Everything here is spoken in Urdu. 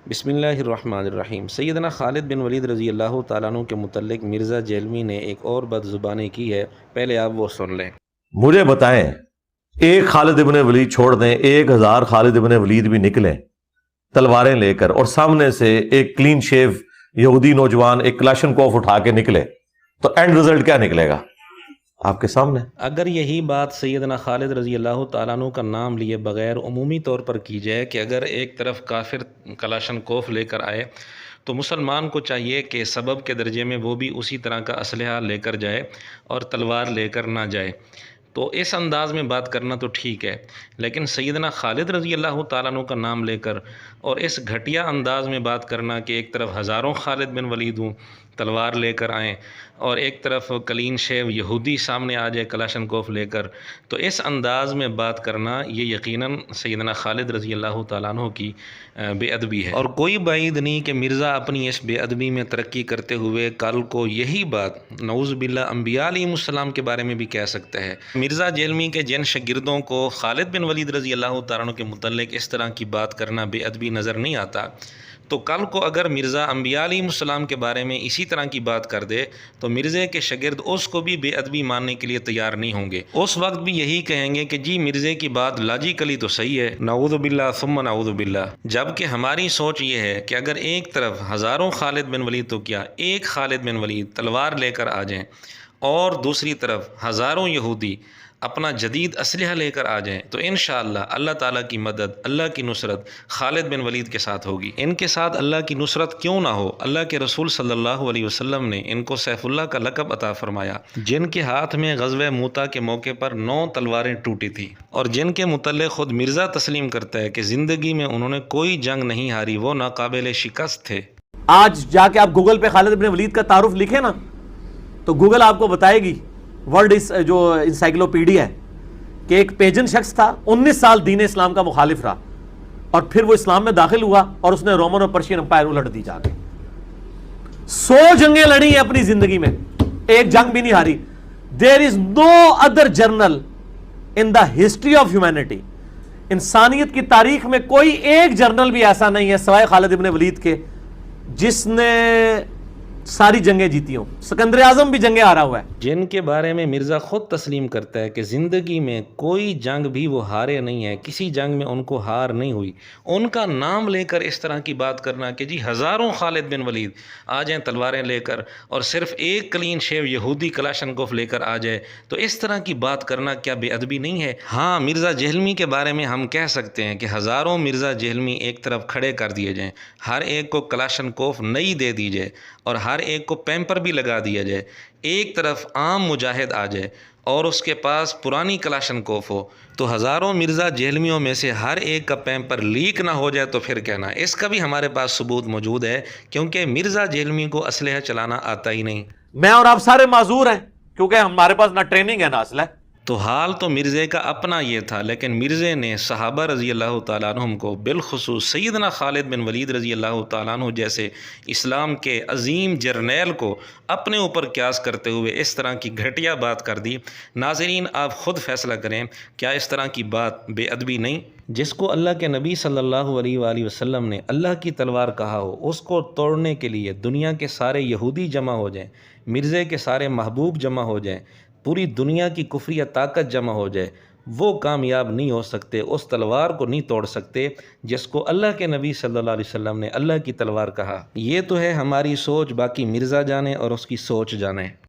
بسم اللہ الرحمن الرحیم۔ سیدنا خالد بن ولید رضی اللہ تعالیٰ عنہ کے متعلق مرزا جیلمی نے ایک اور بد زبانی کی ہے، پہلے آپ وہ سن لیں۔ مجھے بتائیں، ایک خالد ابن ولید چھوڑ دیں، 1000 خالد ابن ولید بھی نکلیں تلواریں لے کر، اور سامنے سے ایک کلین شیو یہودی نوجوان ایک کلاشنکوف اٹھا کے نکلے، تو اینڈ رزلٹ کیا نکلے گا آپ کے سامنے؟ اگر یہی بات سیدنا خالد رضی اللہ تعالیٰ عنہ کا نام لیے بغیر عمومی طور پر کی جائے کہ اگر ایک طرف کافر کلاشنکوف لے کر آئے تو مسلمان کو چاہیے کہ سبب کے درجے میں وہ بھی اسی طرح کا اسلحہ لے کر جائے اور تلوار لے کر نہ جائے، تو اس انداز میں بات کرنا تو ٹھیک ہے، لیکن سیدنا خالد رضی اللہ تعالیٰ عنہ کا نام لے کر اور اس گھٹیا انداز میں بات کرنا کہ ایک طرف ہزاروں خالد بن ولید ہوں تلوار لے کر آئیں اور ایک طرف کلین شیو یہودی سامنے آ جائے کلاشنکوف لے کر، تو اس انداز میں بات کرنا یہ یقیناً سیدنا خالد رضی اللہ تعالیٰ عنہ کی بے ادبی ہے، اور کوئی بعید نہیں کہ مرزا اپنی اس بے ادبی میں ترقی کرتے ہوئے کل کو یہی بات نعوذ باللہ انبیاء علیہم السلام کے بارے میں بھی کہہ سکتا ہے۔ مرزا جیلمی کے جن شاگردوں کو خالد بن ولید رضی اللہ تعالیٰ عنہ کے متعلق اس طرح کی بات کرنا بے ادبی نظر نہیں آتا، تو کل کو اگر مرزا انبیاء علیہ السلام کے بارے میں اسی طرح کی بات کر دے تو مرزے کے شاگرد اس کو بھی بے ادبی ماننے کے لیے تیار نہیں ہوں گے، اس وقت بھی یہی کہیں گے کہ جی مرزے کی بات لاجیکلی تو صحیح ہے، نعوذ باللہ ثم نعوذ باللہ۔ جبکہ ہماری سوچ یہ ہے کہ اگر ایک طرف ہزاروں خالد بن ولید تو کیا ایک خالد بن ولید تلوار لے کر آ جائیں اور دوسری طرف ہزاروں یہودی اپنا جدید اسلحہ لے کر آ جائیں تو انشاءاللہ اللہ تعالیٰ کی مدد، اللہ کی نصرت خالد بن ولید کے ساتھ ہوگی۔ ان کے ساتھ اللہ کی نصرت کیوں نہ ہو؟ اللہ کے رسول صلی اللہ علیہ وسلم نے ان کو سیف اللہ کا لقب عطا فرمایا، جن کے ہاتھ میں غزوہ موتا کے موقع پر 9 تلواریں ٹوٹی تھی، اور جن کے متعلق خود مرزا تسلیم کرتا ہے کہ زندگی میں انہوں نے کوئی جنگ نہیں ہاری، وہ ناقابل شکست تھے۔ آج جا کے آپ گوگل پہ خالد بن ولید کا تعارف لکھیں نا تو گوگل آپ کو بتائے گی، ورلڈ جو انسائکلوپیڈیا ہے، کہ ایک پیجن شخص تھا، 19 سال دین اسلام کا مخالف رہا، اور پھر وہ اسلام میں داخل ہوا اور اس نے رومن اور پرشین امپائر الٹ دی جا کے 100 جنگیں لڑی ہیں اپنی زندگی میں، ایک جنگ بھی نہیں ہاری۔ There is no other general in the history of humanity, انسانیت کی تاریخ میں کوئی ایک جرنل بھی ایسا نہیں ہے سوائے خالد بن ولید کے جس نے ساری جنگیں جیتی ہوں۔ سکندر اعظم بھی جنگیں ہارا ہوا ہے، جن کے بارے میں مرزا خود تسلیم کرتا ہے کہ زندگی میں کوئی جنگ بھی وہ ہارے نہیں ہیں، کسی جنگ میں ان کو ہار نہیں ہوئی، ان کا نام لے کر اس طرح کی بات کرنا کہ جی ہزاروں خالد بن ولید آ جائیں تلواریں لے کر اور صرف ایک کلین شیو یہودی کلاشنکوف لے کر آ جائے، تو اس طرح کی بات کرنا کیا بے ادبی نہیں ہے؟ ہاں، مرزا جیلمی کے بارے میں ہم کہہ سکتے ہیں کہ ہزاروں مرزا جیلمی ایک طرف کھڑے کر دیے جائیں، ہر ایک کو کلاشنکوف نئی دے دی جائے اور ہر ایک کو پیمپر بھی لگا دیا جائے، ایک طرف عام مجاہد آ جائے اور اس کے پاس پرانی کلاشنکوف ہو، تو ہزاروں مرزا جیلمیوں میں سے ہر ایک کا پیمپر لیک نہ ہو جائے تو پھر کہنا، اس کا بھی ہمارے پاس ثبوت موجود ہے، کیونکہ مرزا جیلمی کو اسلحہ چلانا آتا ہی نہیں۔ میں اور آپ سارے معذور ہیں کیونکہ ہمارے پاس نہ ٹریننگ ہے نہ اسلحہ ہے۔ تو حال تو مرزے کا اپنا یہ تھا، لیکن مرزے نے صحابہ رضی اللہ تعالیٰ عنہم کو، بالخصوص سیدنا خالد بن ولید رضی اللہ تعالیٰ عنہ جیسے اسلام کے عظیم جرنیل کو اپنے اوپر قیاس کرتے ہوئے اس طرح کی گھٹیا بات کر دی۔ ناظرین، آپ خود فیصلہ کریں، کیا اس طرح کی بات بے ادبی نہیں؟ جس کو اللہ کے نبی صلی اللہ علیہ وآلہ وسلم نے اللہ کی تلوار کہا ہو، اس کو توڑنے کے لیے دنیا کے سارے یہودی جمع ہو جائیں، مرزے کے سارے محبوب جمع ہو جائیں، پوری دنیا کی کفریہ طاقت جمع ہو جائے، وہ کامیاب نہیں ہو سکتے، اس تلوار کو نہیں توڑ سکتے جس کو اللہ کے نبی صلی اللہ علیہ وسلم نے اللہ کی تلوار کہا۔ یہ تو ہے ہماری سوچ، باقی مرزا جانے اور اس کی سوچ جانے۔